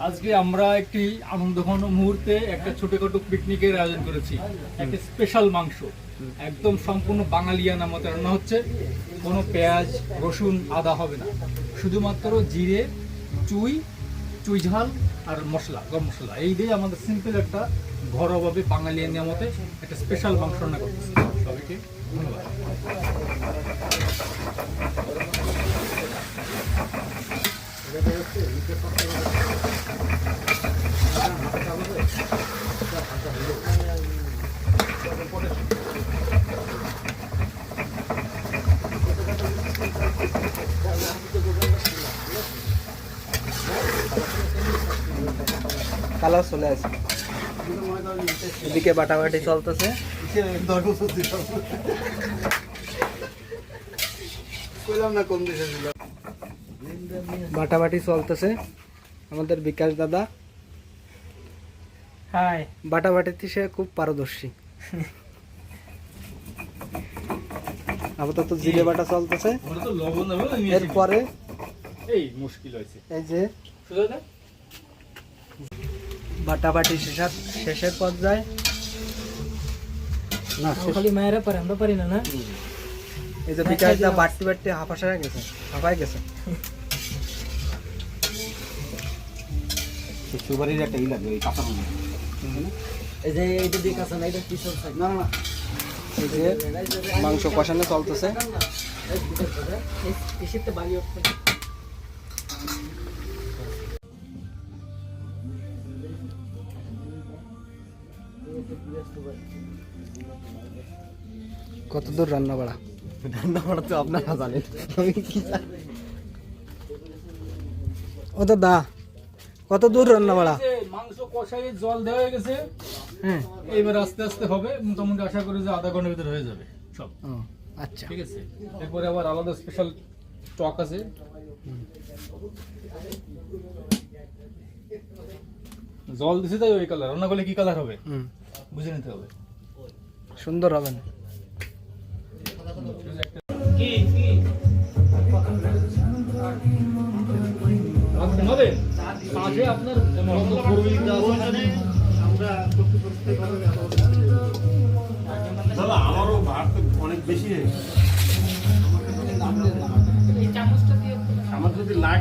আজকে আমরা একটি আনন্দঘন মুহূর্তে একটা ছোটখাটো পিকনিকের আয়োজন করেছি। একটা স্পেশাল মাংস, একদম সম্পূর্ণ বাঙালিয়ানা মতো রান্না হচ্ছে। কোনো পেঁয়াজ, রসুন, আদা হবে না, শুধুমাত্র জিরে, চুই ঝাল আর মশলা, গরম মশলা, এই দিয়ে আমাদের সিম্পল একটা ঘরোয়াভাবে বাঙালিয়ানা মতে একটা স্পেশাল মাংস রান্না করতেছি। সবাইকে ধন্যবাদ। কালার চলে আসে, এদিকে বাটাবাটি চলতেছে। বাটাবাটি চলতেছে আমাদের বিকাশ দাদা। হাই, বাটাবাটিতে সে খুব পারদর্শী। আপাতত জিরে বাটা চলতেছে, আমরা তো লবণ দেবো না, এরপরে এই মুশকিল হয়েছে। এই যে শুধু না বাটাবাটি শেষের পর্যায়ে না, খালি মায়েরা পারে, আমরা পারি না। না এই যে বিকাশ দা বাটতে বাটতে হাঁপায় গেছে। সুপারির একটা ই লাগবে, কাঁচা এই যে এইটা দিয়ে কাঁচা না, এটা পিছন সাইড। না না, এই যে মাংস কষানো চলতেছে। এই শীতটা বালি উঠছে। কত দূর রান্না বাড়া? রান্না করা তো আপনারা জানেন, আমি কি জানি। ও দাদা, কত দূর রান্না বাড়া? মাংস কষাই জল দেওয়া হয়ে গেছে। হ্যাঁ, এইবার আস্তে আস্তে হবে, মোটামুটি আশা করি যে আধা ঘন্টার ভিতরে হয়ে যাবে সব। ও আচ্ছা। ঠিক আছে, এরপরে আবার আলাদা স্পেশাল স্টক আছে। জল দিছে তাই ওই কালার, রান্না করলে কি কালার হবে বুঝে নিতে হবে। সুন্দর হবে না? দাদা আমারও ভাত অনেক বেশি হয়ে গেছে। আমার যদি লাগে